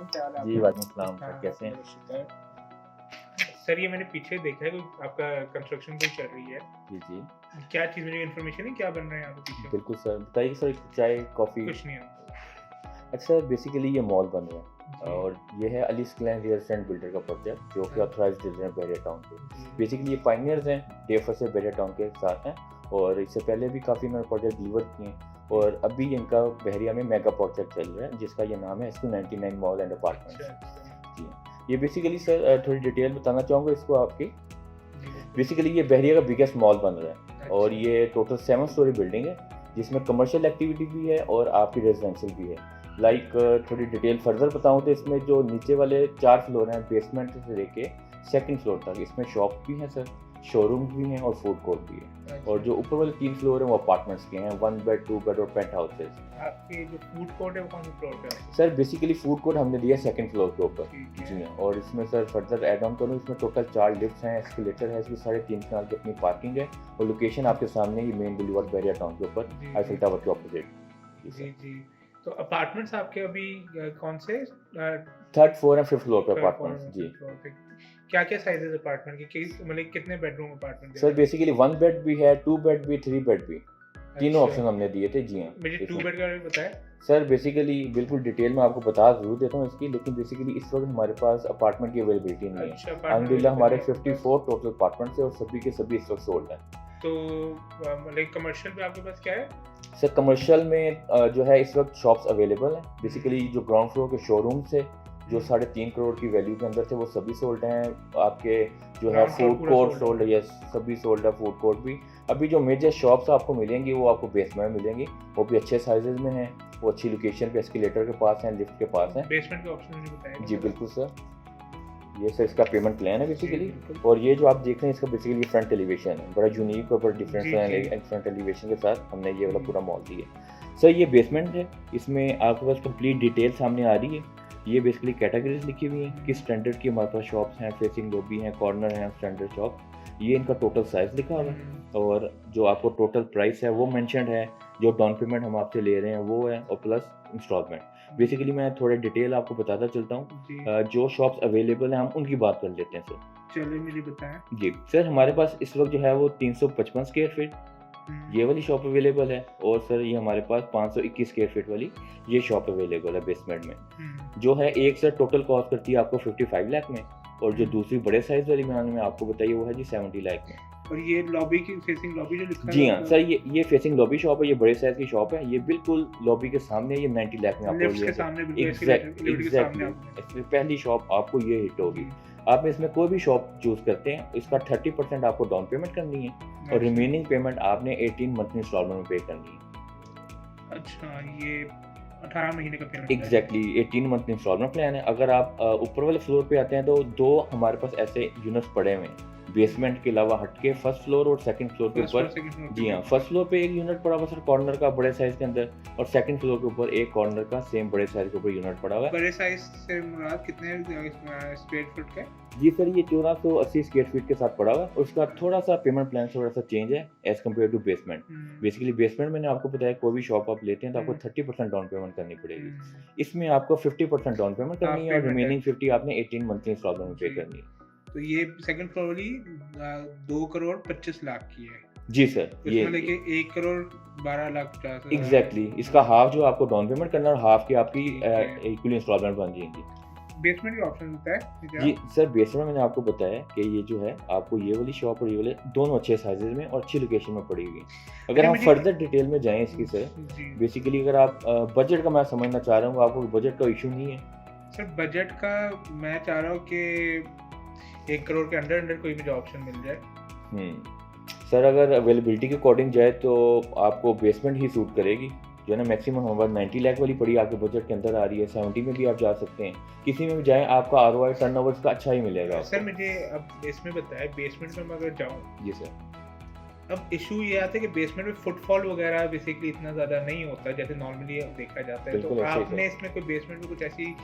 अलैकुम, क्या हाल है जी, आपका? वालेकुम सलाम सर, हाँ, कैसे हैं? मेरा शुक्र है। सर ये मैंने पीछे देखा है कोई आपका कंस्ट्रक्शन कोई चल रही है। जी, जी। क्या चीज़ मुझे इन्फॉर्मेशन है क्या बन रहा है यहाँ पे पीछे? बिल्कुल सर, बताइए सर चाय, कॉफ़ी? कुछ नहीं है। अच्छा बेसिकली ये मॉल बन रहा है जी, और ये है Ali scan real estate builder का प्रोजेक्ट जो कि ऑथराइज्ड डीलर हैं बैरियर टाउन के। जी, बेसिकली ये पायनियर्स हैं, डेफर से बैरियर टाउन के साथ हैं और इससे पहले भी काफ़ी इन्होंने प्रोजेक्ट डिलीवर किए हैं और अभी इनका बहरिया में मेगा प्रोजेक्ट चल रहा है जिसका ये नाम है एस 99 मॉल एंड अच्छा, अपार्टमेंट्स। अच्छा। जी, ये बेसिकली सर थोड़ी डिटेल बताना चाहूँगा इसको आपकी। जी, बिल्कुल। बेसिकली ये बहरिया का बिगेस्ट मॉल बन रहा है और अच्छा, ये टोटल 7 स्टोरी बिल्डिंग है जिसमें कमर्शियल एक्टिविटी भी है और आपकी रेजिडेंशियल भी है। लाइक थोड़ी डिटेल फर्दर बताऊँ तो इसमें जो नीचे वाले 4 फ्लोर हैं बेसमेंट से लेके सेकंड फ्लोर तक इसमें शॉप भी हैं सर, शोरूम भी हैं और फूड कोर्ट भी है। और अच्छा। जो ऊपर वाले 3 फ्लोर हैं वो अपार्टमेंट्स के हैं, 1 बेड, 2 बेड और पेंट हाउसेस। आपके जो फूड कोर्ट है वो कौन से फ्लोर पे है? सर बेसिकली फूड कोर्ट हमने दिया सेकंड फ्लोर के ऊपर। ठीक जी है। हाँ, और इसमें सर फर्दर ऐड ऑन करूँ इसमें टोटल 4 लिफ्ट्स हैं, एस्केलेटर है, इसकी 3.5 कनाल की अपनी पार्किंग है और लोकेशन आपके सामने ही मेन बुलेवार्ड बैरिया टाउन के ऊपर जी, आईफिल जी। टावर के ऑपोजिट। जी जी, सर। जी। तो अपार्टमेंट्स आपके अभी कौन से third floor and fifth floor पे थर्ड फ्लोर अपार्टमेंट्स और जी। फिफ्थ फ्लोर पे? क्या-क्या साइज़ेज़ अपार्टमेंट के? मतलब कितने बेडरूम अपार्टमेंट दे सर रहे हैं? बेसिकली 1 बेड भी है, 2 बेड भी, 3 बेड भी। तीनों अच्छा, ऑप्शन हमने दिए थे, जी हाँ, मुझे 2 इसमें। बेड का भी बताएँ? सर बेसिकली बिल्कुल डिटेल में आपको बता ज़रूर देता हूँ इसकी, लेकिन बेसिकली इस वक़्त हमारे पास अपार्टमेंट की अवेलेबिलिटी नहीं है। अच्छा, अपार्टमेंट अल्हम्दुलिल्लाह अवेलेबल हमारे नहीं है आपके पास। 54 टोटल अपार्टमेंट्स हैं और सभी के सभी इस वक़्त सोल्ड हैं। तो मतलब कमर्शियल में आपके पास क्या है? सर कमर्शियल में जो है इस वक्त शॉप्स अवेलेबल हैं। बेसिकली जो ग्राउंड फ्लोर के शोरूम से जो 3.5 करोड़ की वैल्यू के अंदर थे वो सभी सोल्ड हैं। आपके जो है ग्राउंड फ्लोर फूड पूरा कोर्ट सोल्ड सोल्ड है। है, यस सभी सोल्ड है, फूड कोर्ट भी। अभी जो मेजर शॉप्स आपको मिलेंगी वो आपको बेसमेंट में मिलेंगी, वो भी अच्छे साइजेज़ में हैं, वो अच्छी लोकेशन पे एस्केलेटर के पास हैं, लिफ्ट के पास हैं। बेसमेंट के ऑप्शन मुझे बताएँ जी ज़रा? बिल्कुल सर, ये सर इसका पेमेंट प्लान है जी, बेसिकली। बिल्कुल। और ये जो आप देख रहे हैं इसका बेसिकली फ्रंट एलिवेशन है, बड़ा यूनिक और बड़ा डिफरेंस जी, जी। है फ्रंट एलिवेशन के साथ हमने ये वाला पूरा मॉल दिया है। सर ये बेसमेंट है, इसमें आपके पास कंप्लीट डिटेल सामने आ रही है। ये बेसिकली कैटेगरीज लिखी हुई हैं, किस स्टैंडर्ड की हमारे पास शॉप्स हैं, फेसिंग लॉबी हैं, कॉर्नर हैं, स्टैंडर्ड शॉप। ये इनका टोटल साइज़ लिखा हुआ है हुँ, और जो आपको टोटल प्राइस है वो मेंशन्ड है, जो डाउन पेमेंट हम आपसे ले रहे हैं वो है और प्लस इंस्टॉलमेंट। जी, बेसिकली मैं थोड़े डिटेल आपको बताता चलता हूँ। जी। जो शॉप्स अवेलेबल हैं हम उनकी बात कर लेते हैं सर। चलिए मुझे बताएँ। जी, सर हमारे पास इस वक़्त जो है वो 355 स्क्वायर फीट हुँ, ये वाली शॉप अवेलेबल है और सर ये हमारे पास 521 स्क्वायर फीट वाली ये शॉप अवेलेबल है बेसमेंट में। हुँ, जो है एक सर टोटल कॉस्ट करती है आपको 55 लाख में और जो हुँ। दूसरी बड़े साइज़ वाली मैंने आपको बताई वो है जी 70 लाख में। और ये लॉबी की फेसिंग लॉबी जो लिखा जी है हाँ, आपका सर ये फेसिंग लॉबी शॉप है, ये बड़े साइज़ की शॉप है, ये बिल्कुल लॉबी के सामने ये 90 लाख में आपको लिफ्ट्स ये के सामने बिल्कुल एस्केलेटर के सामने एग्ज़ैक्टली आपने इसमें पहली शॉप आपको ये हिट होगी। जी, आप इसमें कोई भी शॉप चूज़ करते हैं, इसका 30% आपको डाउन पेमेंट करनी है और अच्छा, रिमेनिंग पेमेंट आपने 18 मंथली इंस्टॉलमेंट में पे करनी है। अच्छा ये 18 महीने का पेमेंट है। एग्ज़ैक्टली 18 मंथ इंस्टॉलमेंट प्लान है। अगर आप ऊपर वाले फ्लोर पे आते हैं तो 2 हमारे पास ऐसे यूनिट्स पड़े हुए हैं। बेसमेंट के अलावा हट के फर्स्ट फ्लोर और सेकंड फ्लोर के फर्स्ट फ्लोर, ऊपर। सेकंड फ्लोर पे जी हाँ, भी। फर्स्ट फ्लोर पे एक यूनिट पड़ा हुआ सर कॉर्नर का बड़े साइज़ के अंदर और सेकंड फ्लोर के ऊपर एक कॉर्नर का सेम बड़े साइज़ के ऊपर यूनिट पड़ा हुआ है। बड़े साइज़ से मुराद कितने स्क्वायर फुट का है? जी सर, ये 1480 स्क्वायर फीट के साथ पड़ा हुआ है और उसका थोड़ा-सा पेमेंट प्लान थोड़ा-सा चेंज है एज़ कम्पेयर टू बेसमेंट। हुँ, बेसिकली बेसमेंट मैंने आपको बताया कोई भी शॉप आप लेते हैं तो आपको हुँ, 30% डाउन पेमेंट करनी पड़ेगी। हुँ। इसमें आपको 50% डाउन पेमेंट हाफ करनी है और पेमेंट है। रिमेनिंग 50 आपने 18 मंथली इंस्टॉलमेंट में पे जी, करनी है। तो ये सेकंड फ्लोर वाली 2 करोड़ 25 लाख की है। जी सर, ये उसमें लेके 1 करोड़ 12 लाख 50 एग्ज़ैक्टली इसका हाफ जो आपको डाउन पेमेंट करना है और हाफ की आपकी ठीक है। इक्वली इंस्टॉलमेंट बन जाएँगी। बेसमेंट के ऑप्शन होता है क्या? जी, सर बेसमेंट मैंने आपको बताया कि ये जो है आपको ये वाली शॉप और ये वाले दोनों अच्छे साइज़ेज़ में और अच्छी लोकेशन में पड़ी हुई है। अगर अच्छा हम मुझे फर्दर डिटेल में जाएँ इसकी सर, जी, बेसिकली अगर आप बजट का मैं समझना चाह रहा हूँ, आपको बजट का इश्यू नहीं है? सर बजट का मैं चाह रहा हूँ कि 1 करोड़ के अंडर कोई मुझे ऑप्शन मिल जाए। हुँ। सर अगर अवेलेबिलिटी के अकॉर्डिंग जाए तो आपको बेसमेंट ही सूट करेगी। जो है ना मैक्सिमम हमारे पास 90 लाख वाली पड़ी आपके बजट के अंदर आ रही है, 70 में भी आप जा सकते हैं। किसी में भी जाएँ आपका आरओआई टर्नओवर इसका अच्छा ही मिलेगा सर आपको। मुझे अब इसमें बताएँ बेसमेंट में मैं अगर जाऊँ, जी सर। अब इश्यू ये आता है कि बेसमेंट में फुटफॉल वगैरह बेसिकली इतना ज़्यादा नहीं होता जैसे नॉर्मली देखा जाता है। तो बिल्कुल ऐसे ही आपने सर। इसमें कोई बेसमेंट में कुछ ऐसी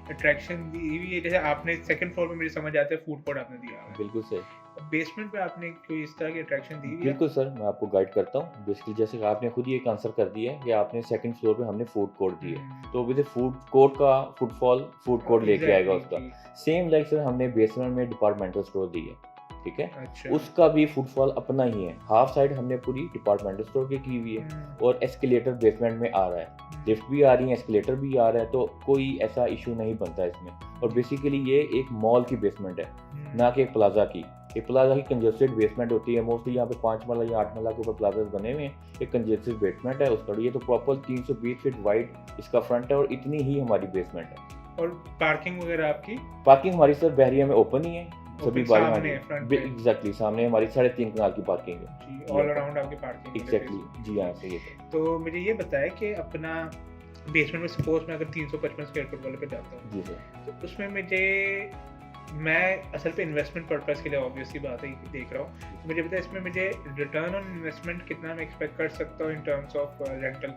अट्रैक्शन दी हुई है? जैसे आपने सेकंड फ्लोर में मुझे समझ आता है फूड कोर्ट आपने दिया हुआ है। बिल्कुल सही। बेसमेंट पे आपने कोई इस तरह की अट्रैक्शन दी हुई है? बिल्कुल सर, मैं आपको गाइड करता हूँ। बेसिकली जैसे कि आपने खुद ही एक आंसर कर दिया है कि आपने सेकंड फ्लोर पे हमने फूड कोर्ट दी है। हुँ, तो विद फूड कोर्ट का फुटफॉल फूड कोर्ट लेके आएगा एग्ज़ैक्टली उसका। जी। सेम लाइक सर हमने बेसमेंट में डिपार्टमेंटल स्टोर दी है, ठीक है? अच्छा। उसका भी फुटफॉल अपना ही है। हाफ साइड हमने पूरी डिपार्टमेंटल स्टोर की हुई है हुँ, और एस्केलेटर बेसमेंट में आ रहा है। हुँ, लिफ्ट भी आ रही है, एस्केलेटर भी आ रहा है, तो कोई ऐसा इश्यू नहीं बनता इसमें। और बेसिकली ये एक मॉल की बेसमेंट है, हुँ, ना कि एक प्लाज़ा की। एक प्लाज़ा की कंजेस्टेड बेसमेंट होती है, मोस्टली यहाँ पे 5 माला या 8 माला के ऊपर प्लाज़ास बने हुए हैं। एक कंजेस्टेड बेसमेंट है उसका, ये तो प्रॉपर 320 फीट वाइड इसका फ्रंट है और इतनी ही हमारी बेसमेंट है। और पार्किंग वगैरह आपकी पार्किंग हमारी सर बहरिया में ओपन ही है, सभी ओपन बारी हाँ सामने जी। है फ्रंट पे? एग्ज़ैक्टली सामने हमारी 3.5 कनाल की पार्किंग है। जी, जी ऑल हाँ, अराउंड आपकी पार्किंग है एग्ज़ैक्टली बेसिकली। जी हाँ, सही है सर। तो मुझे ये बताएं कि अपना बेसमेंट में सपोज़ मैं अगर 355 स्क्वायर फुट वाले पे जाता हूँ, जी सर। तो उसमें मैं असल पे इन्वेस्टमेंट पर्पज़ के लिए ऑब्वियस सी बात है देख रहा हूँ। तो मुझे बताएं इसमें मुझे रिटर्न ऑन इन्वेस्टमेंट कितना मैं एक्सपेक्ट कर सकता हूँ in terms of rental?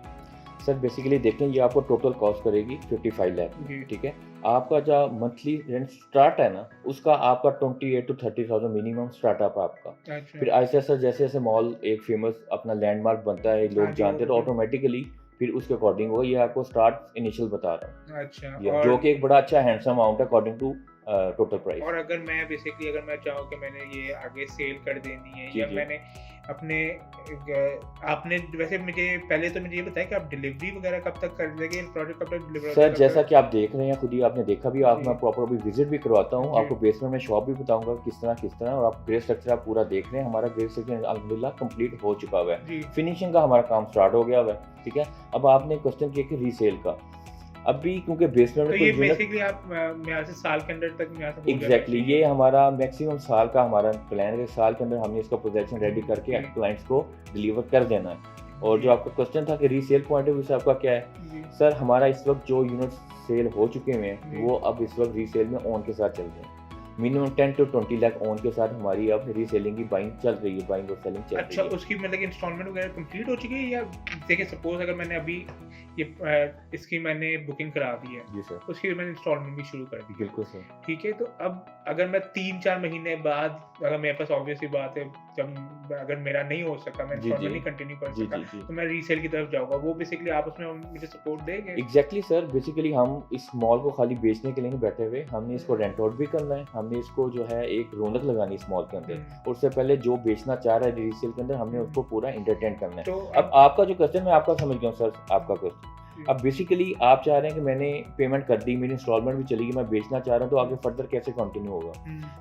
Sir basically देखें ये आपको टोटल कॉस्ट करेगी 55 लाख जी। ठीक है। आपका जो मंथली रेंट स्टार्ट है ना उसका आपका 28 to 30,000 मिनिमम स्टार्टअप है आपका। अच्छा। फिर ऐसे ऐसे जैसे जैसे मॉल एक फेमस अपना लैंडमार्क बनता है हाँ लोग जी, वो जानते हैं तो तो फिर ऑटोमेटिकली फिर उसके अकॉर्डिंग होगा। ये आपको स्टार्ट इनिशियल बता रहा हूँ अच्छा। जी हाँ, जो और कि एक बड़ा अच्छा हैंडसम अमाउंट है अकॉर्डिंग टू टोटल प्राइस। और अगर मैं बेसिकली अगर मैं चाहूँ कि मैंने ये आगे सेल कर देनी है जी या जी मैंने अपने आपने वैसे मुझे पहले तो मुझे ये बताया कि आप डिलीवरी वगैरह कब तक कर देंगे, प्रोडक्ट कब तक डिलीवर सर जैसा कि आप देख रहे हैं खुद ही आपने देखा भी आप जी। मैं प्रॉपर अभी विजिट भी करवाता हूँ जी। आपको बेसमेंट में शॉप भी बताऊंगा किस तरह और आप ग्रे स्ट्रक्चर आप पूरा देख रहे हैं। हमारा ग्रे स्ट्रक्चर अल्हम्दुलिल्लाह कंप्लीट हो चुका हुआ है। जी। फिनिशिंग का हमारा काम स्टार्ट हो गया हुआ है ठीक है। अब आपने क्वेश्चन किया कि रीसेल का अभी क्योंकि बेसमेंट तो में ये कोई यूनिट बेसिकली आप यहाँ से साल के अंदर तक यहाँ से हो जाना एग्जैक्टली चाहिए। ये हमारा मैक्सिमम साल का हमारा प्लान है। साल के अंदर हमने इसका प्रोजेक्शन रेडी करके जी। क्लाइंट्स को डिलीवर कर देना है। और जी। जो आपका क्वेश्चन था कि रीसेल पॉइंट ऑफ व्यू से आपका क्या है जी। सर हमारा इस वक्त जो यूनिट सेल हो चुके हुए हैं जी। वो अब इस वक्त रीसेल में ऑन के साथ चल रहे हैं। मिनिमम 10 to 20 लाख ऑन के साथ हमारी अब रीसेलिंग की बाइंग चल रही है, बाइंग और सेलिंग चल अच्छा, रही है। उसकी मतलब इंस्टॉलमेंट वगैरह कंप्लीट हो चुकी है या देखिए सपोज अगर मैंने अभी ये इसकी मैंने बुकिंग करा दी है, जी सर उसकी मैंने इंस्टॉलमेंट भी शुरू कर दी है, बिल्कुल सर। ठीक है? तो अब अगर मैं 3-4 महीने बाद अगर मेरे पास ऑब्वियस सी बात है जब अगर मेरा नहीं हो सका, मैं जी इंस्टॉलमेंट जी नहीं कंटिन्यू कर जी सका, जी जी तो मैं रीसेल की तरफ जाऊँगा। वो बेसिकली आप उसमें मुझे सपोर्ट देंगे? एग्जैक्टली सर बेसिकली हम इस मॉल को खाली बेचने के लिए नहीं बैठे हुए, हमने इसको रेंट आउट भी करना है। हमने इसको जो है एक रौनक लगानी इस मॉल के अंदर और उससे पहले जो बेचना चाह रहा है रीसेल के अंदर हमने उसको पूरा एंटरटेन करना है। तो अब आपका जो क्वेश्चन मैं आपका समझ गया हूँ सर आपका क्वेश्चन। अब बेसिकली आप चाह रहे हैं कि मैंने पेमेंट कर दी, मेरी इंस्टॉलमेंट भी चली गई, मैं बेचना चाह रहा हूँ तो आगे फर्दर कैसे कंटिन्यू होगा?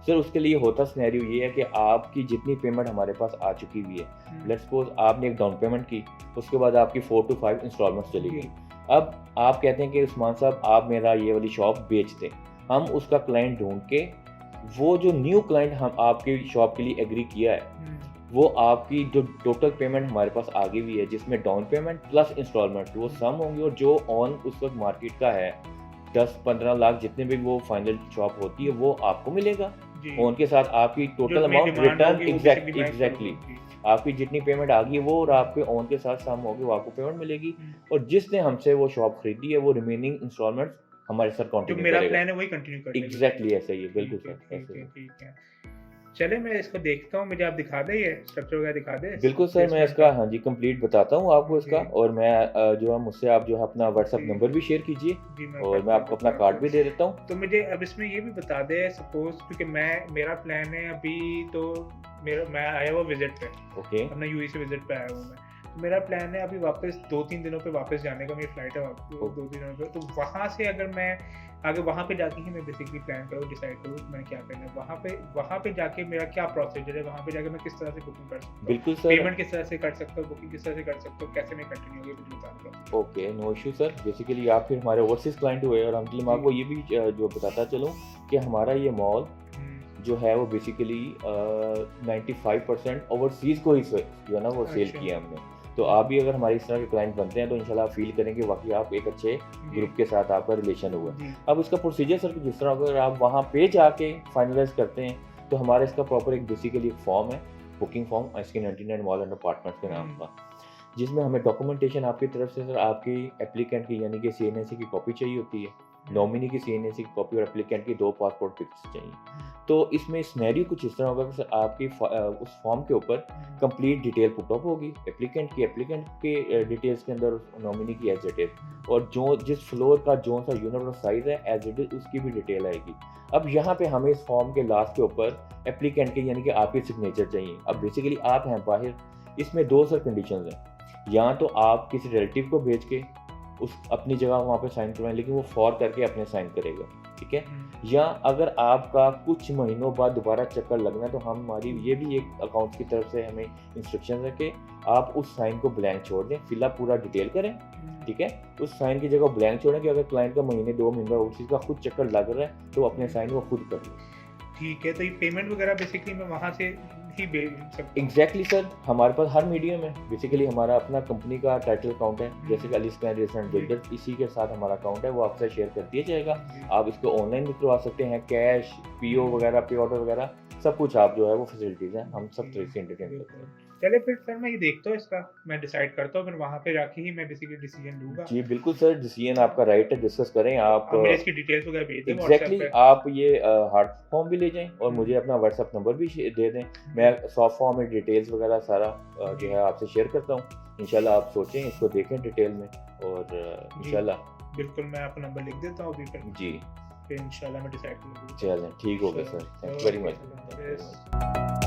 सर उसके लिए होता सिनेरियो ये है कि आपकी जितनी पेमेंट हमारे पास आ चुकी हुई है, लेट्स सपोज आपने एक डाउन पेमेंट की, उसके बाद आपकी 4 to 5 इंस्टॉलमेंट्स चली गई। अब आप कहते हैं कि उस्मान साहब आप मेरा ये वाली शॉप बेच दें, हम उसका क्लाइंट ढूंढ के वो जो न्यू क्लाइंट हम आपकी शॉप के लिए एग्री किया है वो आपकी जो टोटल पेमेंट हमारे पास आ गई हुई है जिसमें डाउन पेमेंट प्लस इंस्टॉलमेंट वो सम होंगी और जो ऑन उस वक्त मार्केट का है 10-15 लाख जितने भी वो फाइनल शॉप होती है वो आपको मिलेगा। ऑन के साथ आपकी टोटल अमाउंट रिटर्न एग्जैक्टली आपकी जितनी पेमेंट आ गई है वो और आपके ऑन के साथ सम होगी वो आपको पेमेंट मिलेगी। और जिसने हमसे वो शॉप खरीदी है वो रिमेनिंग इंस्टॉलमेंट हमारे साथ जो कंटिन्यू मेरा करेगा। प्लान है वही कंटिन्यू करने के लिए। एग्जैक्टली ऐसा ही है बिल्कुल ठीक है, सर ऐसे ही। ठीक है। चले मैं इसको देखता हूँ, मुझे आप दिखा दें ये स्ट्रक्चर वगैरह दिखा दें बिल्कुल सर मैं बेसमेंट इसका का? हाँ जी कंप्लीट बताता हूँ आपको इसका। जी। और मैं जो है मुझसे आप जो है अपना व्हाट्सएप जी। नंबर भी शेयर कीजिए जी, और मैं आपको अपना कार्ड भी दे देता हूँ। तो मुझे अब इसमें ये भी बता दें सपोज क्योंकि मेरा प्लान है अभी तो मैं आया हुआ विजिट पे, ओके अपना यूएई से विजिट पे आया हूँ मैं। तो मेरा प्लान है अभी वापस 2-3 दिनों पे वापस जाने का, मेरी फ्लाइट है 2-3 दिनों पे। तो वहाँ से अगर मैं आगे वहाँ पे जाके ही मैं बेसिकली प्लान करूँ, डिसाइड करूँ कि मैंने क्या करना है। वहाँ पे जाके मेरा क्या प्रोसीजर है, वहाँ पे जाके मैं किस तरह से बुकिंग कर सकता हूँ, बिल्कुल सर पेमेंट किस तरह से कर सकता हूँ, बुकिंग किस तरह से कर सकता हूँ, कैसे मैं कंटिन्यू होगी मुझे बता दो। Okay no issue sir. Basically आप फिर हमारे ओवरसीज क्लाइंट हुए और हम मैं आपको ये भी जो बताता चलूँ कि हमारा ये मॉल जो है वो बेसिकली 95% ओवरसीज को ही जो है ना वो सेल अच्छा। किया हमने। तो आप भी अगर हमारे इस तरह के क्लाइंट बनते हैं तो इंशाल्लाह आप फील करेंगे वाकई आप एक अच्छे ग्रुप के साथ आपका रिलेशन हुआ। जी। अब इसका प्रोसीजर सर जिस तरह अगर आप वहाँ पे जाके फाइनलाइज करते हैं तो हमारा इसका प्रॉपर एक बेसिकली एक फॉर्म है, बुकिंग फॉर्म इसके 99 मॉल एंड अपार्टमेंट्स के नाम का, जिसमें हमें डॉक्यूमेंटेशन आपकी तरफ से सर आपकी एप्लीकेंट की यानी कि CNAC की कॉपी चाहिए होती है। नॉमिनी की सीएनसी की कॉपी और एप्लीकेंट की 2 पासपोर्ट पिक्स चाहिए। तो इसमें सिनेरियो कुछ इस तरह होगा कि सर आपकी उस फॉर्म के ऊपर कंप्लीट डिटेल पुट अप होगी, एप्लीकेंट के डिटेल्स के अंदर नॉमिनी की एज इट इज, और जो जिस फ्लोर का जो सा यूनिट और साइज है एज इट इज उसकी भी डिटेल आएगी। अब यहाँ पे हमें इस फॉर्म के लास्ट के ऊपर एप्लीकेंट के यानी कि आपके सिग्नेचर चाहिए। अब बेसिकली आप हैं बाहर, इसमें 2 सर कंडीशंस हैं, या तो आप किसी रिलेटिव को भेज के उस अपनी जगह वहाँ पे साइन करवाएं, लेकिन वो फॉर करके अपने साइन करेगा, ठीक है, या अगर आपका कुछ महीनों बाद दोबारा चक्कर लगना है तो हमारी ये भी एक अकाउंट की तरफ से हमें इंस्ट्रक्शन है कि आप उस साइन को ब्लैंक छोड़ दें, फिलअप पूरा डिटेल करें, ठीक है, उस साइन की जगह ब्लैंक छोड़ें कि अगर क्लाइंट का महीने 2 महीने उस चीज़ का खुद चक्कर लग रहा है तो अपने साइन वो खुद कर ले। ठीक है, तो ये पेमेंट वगैरह बेसिकली मैं वहाँ से ही भेज सकता हूँ? एग्जैक्टली सर, हमारे पास हर मीडियम है। बेसिकली हमारा अपना कंपनी का टाइटल अकाउंट है, जैसे कि अली स्कैन रेजिडेंट बिल्डर, इसी के साथ हमारा अकाउंट है, वो आपसे शेयर कर दिया जाएगा। आप इसको ऑनलाइन भी करवा सकते हैं, कैश, पीओ वगैरह, पे ऑर्डर वगैरह सब कुछ आप जो है वो फैसिलिटीज़ हैं, हम सब तरह से एंटरटेन करते हैं। चले फिर सर मैं ये देखता हूँ, इसका मैं डिसाइड करता हूँ, फिर वहाँ पे जाके ही मैं बेसिकली डिसीजन लूँगा। जी बिल्कुल सर, डिसीजन आपका राइट है, डिस्कस करें आप। मुझे इसकी डिटेल्स वगैरह भेज दें एग्जैक्टली व्हाट्सएप पे। आप ये हार्ड फॉर्म भी ले जाएं और मुझे अपना व्हाट्सएप नंबर भी दे दें, मैं सॉफ्ट फॉर्म में डिटेल्स वगैरह सारा जो है आपसे शेयर करता हूँ। इंशाल्लाह आप सोचें, इसको देखें डिटेल में, और इंशाल्लाह बिल्कुल मैं आपका नंबर लिख देता हूँ अभी जी, फिर इंशाल्लाह मैं डिसाइड कर लूँगा। चलें ठीक हो गया sir, thank you very much.